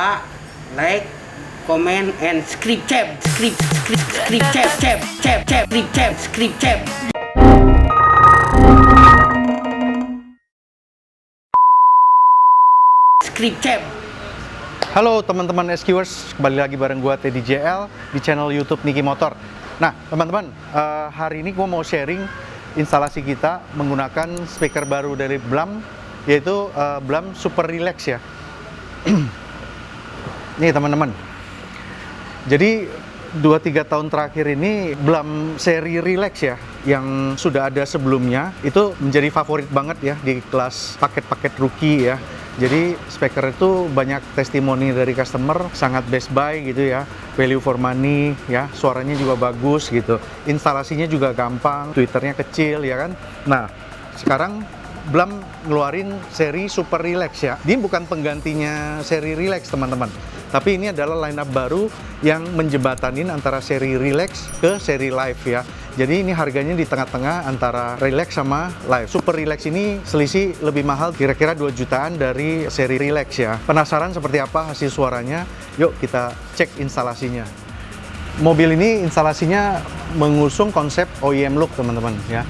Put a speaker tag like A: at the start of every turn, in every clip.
A: lupa like, comment, and subscribe.
B: Halo teman-teman SQers, kembali lagi bareng gua Teddy JL di channel YouTube Niki Motor. Nah teman-teman, hari ini gua mau sharing instalasi kita menggunakan speaker baru dari Blam, yaitu Blam Super Relax ya. Nih teman-teman, jadi 2-3 tahun terakhir ini Blam seri Relax ya, yang sudah ada sebelumnya itu menjadi favorit banget ya di kelas paket-paket rookie ya. Jadi speaker itu banyak testimoni dari customer, sangat best buy gitu ya, value for money ya, suaranya juga bagus gitu, instalasinya juga gampang, twitternya kecil ya kan. Nah sekarang Blam ngeluarin seri Super Relax ya. Ini bukan penggantinya seri Relax teman-teman, tapi ini adalah lineup baru yang menjembatanin antara seri Relax ke seri Live ya. Jadi ini harganya di tengah-tengah antara Relax sama Live. Super Relax ini selisih lebih mahal, kira-kira 2 jutaan dari seri Relax ya. Penasaran seperti apa hasil suaranya? Yuk kita cek instalasinya. Mobil ini instalasinya mengusung konsep OEM look teman-teman ya.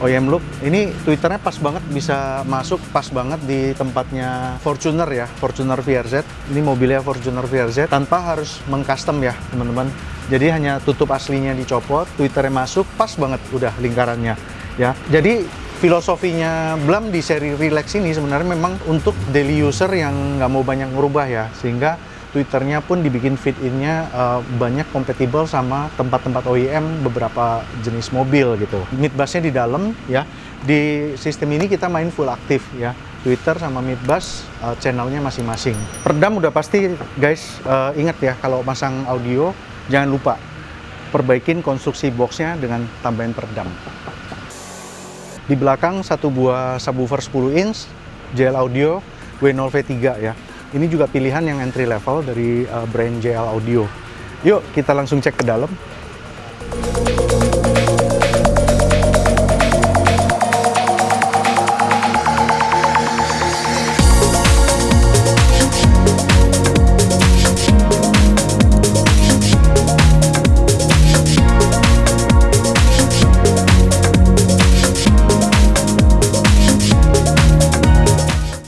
B: OEM look, ini twitternya pas banget, bisa masuk pas banget di tempatnya Fortuner ya, Fortuner VRZ. Ini mobilnya Fortuner VRZ tanpa harus mengcustom ya teman-teman. Jadi hanya tutup aslinya dicopot, twitternya masuk, pas banget udah lingkarannya ya. Jadi filosofinya Blam di seri Relax ini sebenarnya memang untuk daily user yang nggak mau banyak merubah ya, sehingga twitternya pun dibikin fit-in-nya banyak kompatibel sama tempat-tempat OEM beberapa jenis mobil gitu. Midbass-nya di dalam ya. Di sistem ini kita main full aktif ya. Twitter sama midbass channelnya masing-masing. Peredam udah pasti guys, ingat ya kalau pasang audio jangan lupa perbaikin konstruksi boxnya dengan tambahin peredam. Di belakang satu buah subwoofer 10 inch JL Audio W0V3 ya. Ini juga pilihan yang entry level dari brand JL Audio. Yuk kita langsung cek ke dalam.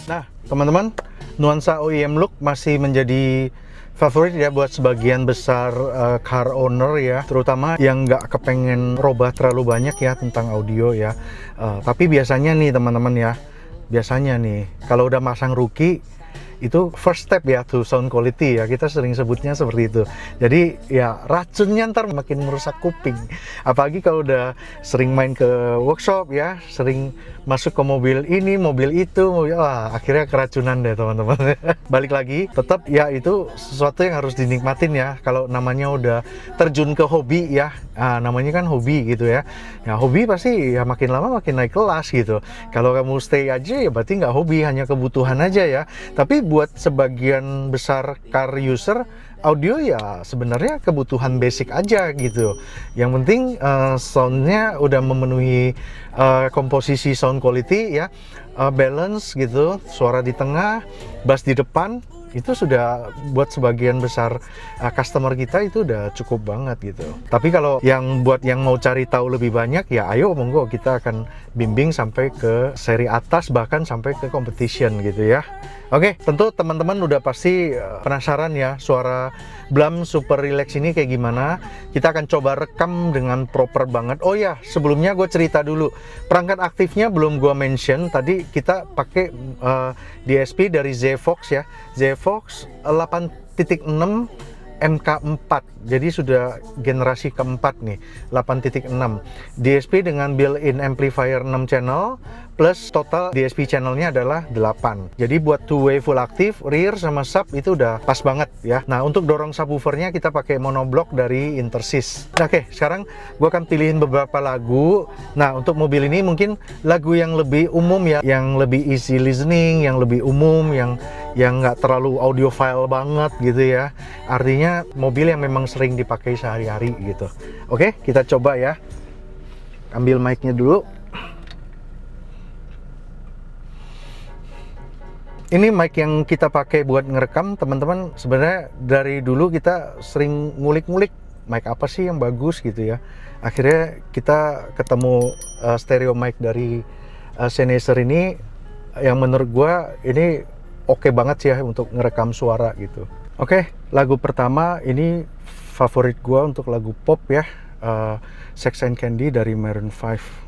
B: Nah teman-teman, nuansa OEM look masih menjadi favorit ya buat sebagian besar car owner ya, terutama yang nggak kepengen robah terlalu banyak ya tentang audio ya. Tapi biasanya nih teman-teman ya, biasanya nih kalau udah masang rookie itu first step ya to sound quality ya, kita sering sebutnya seperti itu. Jadi ya racunnya ntar makin merusak kuping, apalagi kalau udah sering main ke workshop ya, sering masuk ke mobil ini, mobil itu, wah akhirnya keracunan deh teman-teman. Balik lagi, tetap ya itu sesuatu yang harus dinikmatin ya. Kalau namanya udah terjun ke hobi ya, namanya kan hobi gitu ya. Ya hobi pasti ya makin lama makin naik kelas gitu. Kalau kamu stay aja ya berarti nggak hobi, hanya kebutuhan aja ya. Tapi buat sebagian besar car user, audio ya sebenarnya kebutuhan basic aja gitu. Yang penting soundnya udah memenuhi komposisi sound quality ya, balance gitu, suara di tengah, bass di depan, itu sudah buat sebagian besar customer kita itu udah cukup banget gitu. Tapi kalau yang buat yang mau cari tahu lebih banyak ya ayo monggo, kita akan bimbing sampai ke seri atas, bahkan sampai ke competition gitu ya. Oke, tentu teman-teman udah pasti penasaran ya suara Blam Super Relax ini kayak gimana. Kita akan coba rekam dengan proper banget. Oh ya, sebelumnya gue cerita dulu, perangkat aktifnya belum gue mention. Tadi kita pakai DSP dari ZFox ya, ZFox 8.6 MK4, jadi sudah generasi keempat nih, 8.6 DSP dengan built-in amplifier 6 channel plus total DSP channelnya adalah 8. Jadi buat two-way full aktif, rear sama sub itu udah pas banget ya. Nah untuk dorong subwoofernya kita pakai monoblock dari Intersys. Oke, sekarang gue akan pilihin beberapa lagu. Nah untuk mobil ini mungkin lagu yang lebih umum ya, yang lebih easy listening, yang lebih umum, yang nggak terlalu audiophile banget gitu ya. Artinya mobil yang memang sering dipakai sehari-hari gitu. Oke, kita coba ya. Ambil mic-nya dulu. Ini mic yang kita pakai buat ngerekam, teman-teman. Sebenarnya dari dulu kita sering ngulik-ngulik mic apa sih yang bagus gitu ya. Akhirnya kita ketemu stereo mic dari Sennheiser ini yang menurut gua ini oke banget sih ya untuk ngerekam suara gitu. Oke, lagu pertama ini favorit gua untuk lagu pop ya, Sex and Candy dari Maroon 5.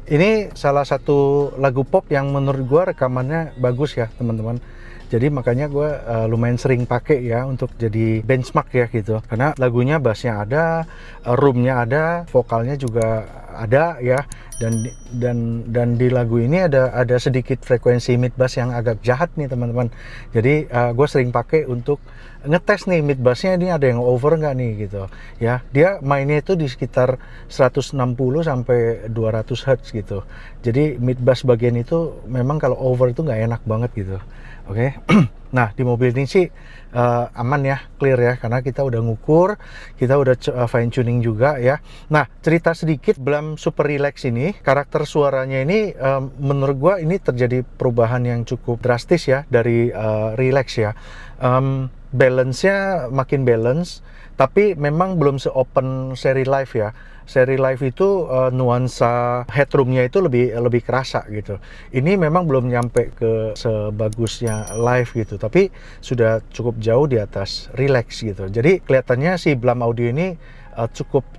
B: Ini salah satu lagu pop yang menurut gua rekamannya bagus ya teman-teman. Jadi makanya gua lumayan sering pakai ya untuk jadi benchmark ya gitu. Karena lagunya bassnya ada, roomnya ada, vokalnya juga ada ya. Dan di lagu ini ada sedikit frekuensi mid bass yang agak jahat nih teman-teman. Jadi gue sering pakai untuk ngetes nih mid bassnya ini ada yang over nggak nih gitu ya. Dia mainnya itu di sekitar 160 sampai 200 Hz gitu. Jadi mid bass bagian itu memang kalau over itu nggak enak banget gitu. Oke. Nah di mobil ini sih aman ya, clear ya, karena kita udah ngukur, kita udah fine tuning juga ya. Nah cerita sedikit, Blam Super Relax ini karakter suaranya ini menurut gua ini terjadi perubahan yang cukup drastis ya dari relax ya. Balance-nya makin balance, tapi memang belum se-open seri live ya. Seri live itu nuansa headroom-nya itu lebih kerasa gitu. Ini memang belum nyampe ke sebagusnya live gitu, tapi sudah cukup jauh di atas relax gitu. Jadi kelihatannya si Blam Audio ini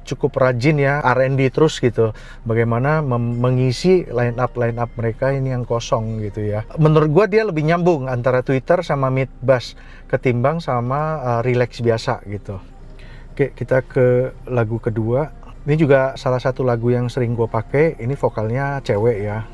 B: cukup rajin ya R&D terus gitu. Bagaimana mengisi line up mereka ini yang kosong gitu ya. Menurut gua dia lebih nyambung antara Twitter sama Meet Bass ketimbang sama Relax biasa gitu. Oke, kita ke lagu kedua. Ini juga salah satu lagu yang sering gua pakai. Ini vokalnya cewek ya.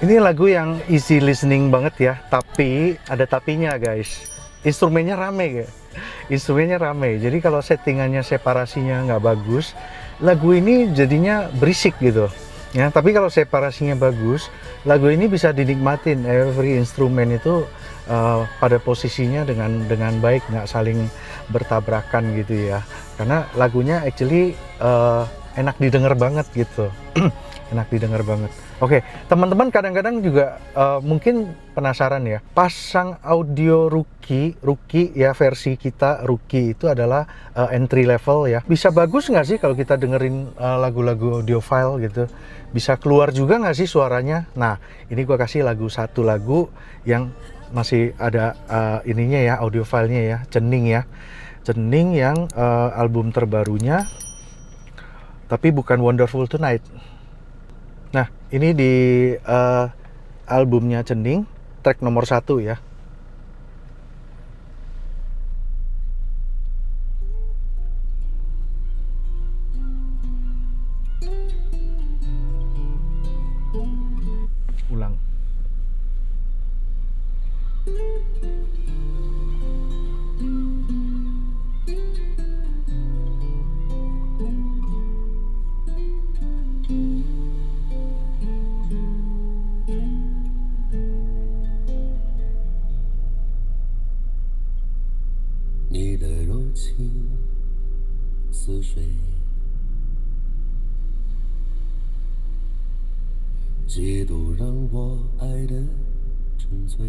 B: Ini lagu yang easy listening banget ya, tapi ada tapinya guys. Instrumennya rame ya. Instrumennya rame. Jadi kalau settingannya separasinya nggak bagus, lagu ini jadinya berisik gitu. Ya, tapi kalau separasinya bagus, lagu ini bisa dinikmatin. Every instrumen itu pada posisinya dengan baik, nggak saling bertabrakan gitu ya. Karena lagunya actually enak didengar banget gitu. Enak didengar banget. Oke, teman-teman kadang-kadang juga mungkin penasaran ya, pasang audio Rookie ya, versi kita Rookie itu adalah entry level ya. Bisa bagus nggak sih kalau kita dengerin lagu-lagu audiophile gitu? Bisa keluar juga nggak sih suaranya? Nah, ini gua kasih satu lagu yang masih ada ininya ya, audiofilenya ya, Cening ya. Cening yang album terbarunya, tapi bukan Wonderful Tonight. Nah, ini di albumnya Cening, track nomor 1 ya. Ulang.
C: 几度让我爱得沉醉，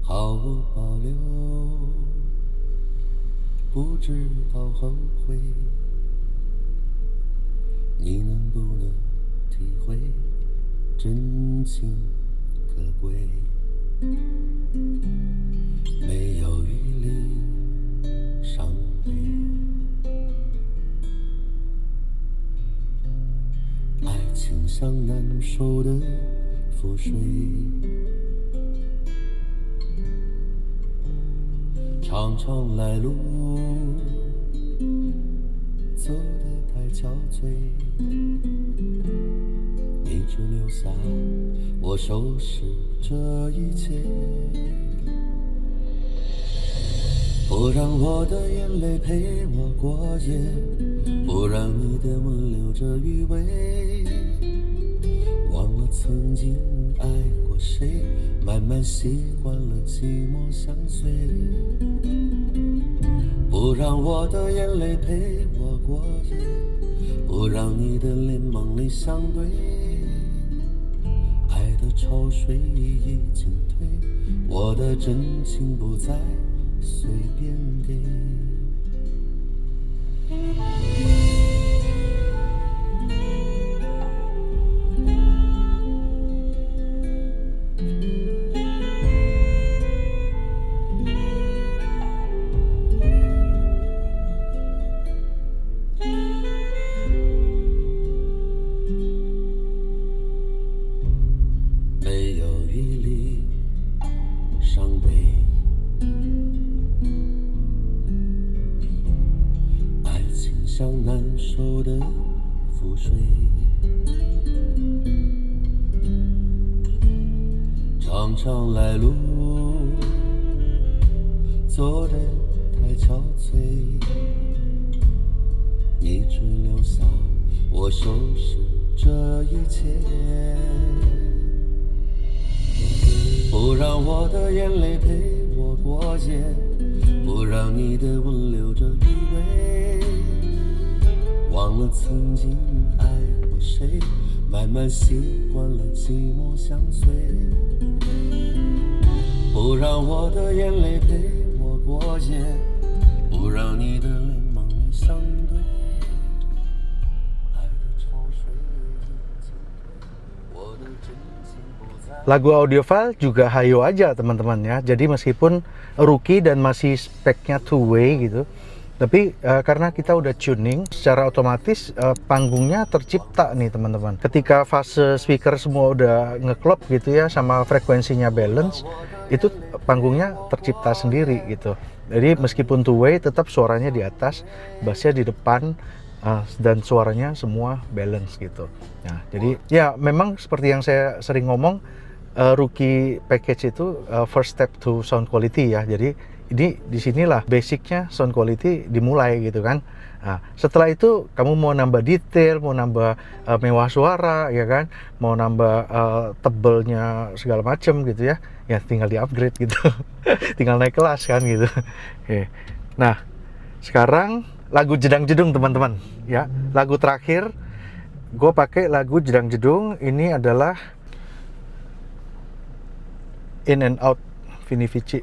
C: 毫无保留，不知道后悔。你能不能体会真情可贵？没有余力伤悲，爱情像难收的覆水，常常来路走得太憔悴，你只留下我收拾这一切，不让我的眼泪陪我过夜，不让你的吻留着余味，忘了曾经爱过谁，慢慢习惯了寂寞相随，不让我的眼泪陪我过夜，不让你的脸梦里相对，爱的潮水已经退，我的真情不再随便给。没有余力伤悲，爱情像难收的覆水，常常来路走得太憔悴，你只留下我收拾这一切，不让我的眼泪陪我过夜，不让你的吻留着余味，忘了曾经爱过谁，慢慢习惯了寂寞相随，不让我的眼泪陪我过夜，不让你的脸梦里相对，爱的潮水已经退，我的真情不再。
B: Lagu audio file juga hayo aja teman-teman ya. Jadi meskipun rookie dan masih speknya two way gitu, tapi karena kita udah tuning secara otomatis panggungnya tercipta nih teman-teman. Ketika fase speaker semua udah ngeklop gitu ya sama frekuensinya balance, itu panggungnya tercipta sendiri gitu. Jadi meskipun two way tetap suaranya di atas, bassnya di depan, dan suaranya semua balance gitu. Nah, jadi ya memang seperti yang saya sering ngomong, rookie package itu first step to sound quality ya. Jadi ini disinilah basicnya sound quality dimulai gitu kan. Nah, setelah itu kamu mau nambah detail, mau nambah mewah suara ya kan, mau nambah tebelnya segala macam gitu ya, ya tinggal di upgrade gitu. Tinggal naik kelas kan gitu. Oke. Nah, sekarang lagu Jedang Jedung teman-teman ya. Lagu terakhir gue pakai lagu Jedang Jedung, ini adalah In and Out Vini Vici.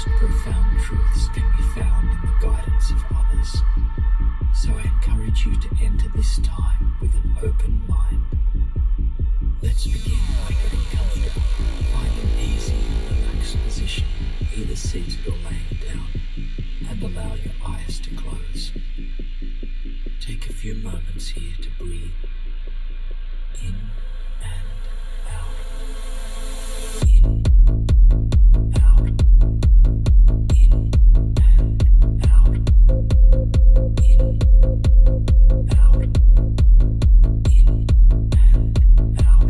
D: most profound truths can be found in the guidance of others. So I encourage you to enter this time with an open mind. Let's begin by getting comfortable. Find an easy, relaxed position, either seated or laying down, and allow your eyes to close. Take a few moments here to breathe in and out. In, out. In and out. In, out. In and out.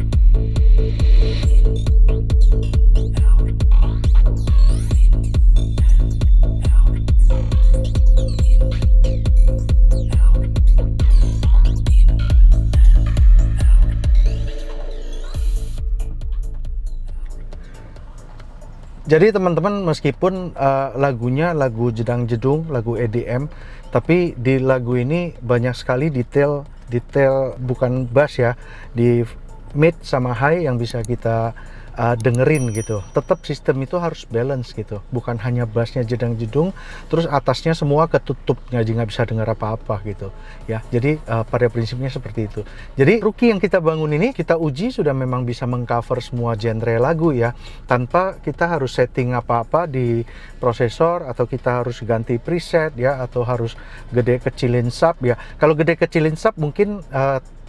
B: Jadi teman-teman, meskipun lagunya lagu jedang jedung, lagu EDM, tapi di lagu ini banyak sekali detail bukan bass ya, di mid sama high yang bisa kita dengerin gitu. Tetap sistem itu harus balance gitu, bukan hanya bassnya jedang jedung terus atasnya semua ketutupnya jadi nggak bisa dengar apa-apa gitu ya. Jadi pada prinsipnya seperti itu. Jadi Rookie yang kita bangun ini, kita uji sudah memang bisa mengcover semua genre lagu ya, tanpa kita harus setting apa-apa di prosesor, atau kita harus ganti preset ya, atau harus gede kecilin sub ya. Kalau gede kecilin sub mungkin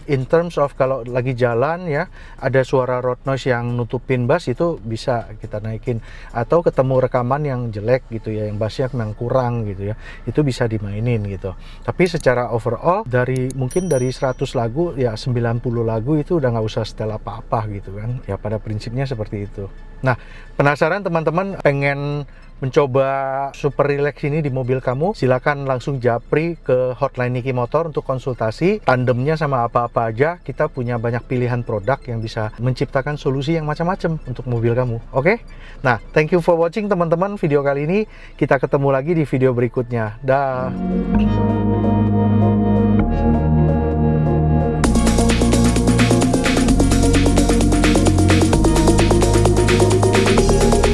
B: in terms of kalau lagi jalan ya, ada suara road noise yang nutupin bass, itu bisa kita naikin, atau ketemu rekaman yang jelek gitu ya, yang bassnya memang kurang gitu ya, itu bisa dimainin gitu. Tapi secara overall mungkin dari 100 lagu ya 90 lagu itu udah nggak usah setel apa-apa gitu kan ya, pada prinsipnya seperti itu. Nah, penasaran teman-teman pengen mencoba super relax ini di mobil kamu? Silakan langsung japri ke hotline Niki Motor untuk konsultasi tandemnya sama apa-apa aja. Kita punya banyak pilihan produk yang bisa menciptakan solusi yang macam-macam untuk mobil kamu. Oke? Nah, thank you for watching teman-teman video kali ini. Kita ketemu lagi di video berikutnya. Dah.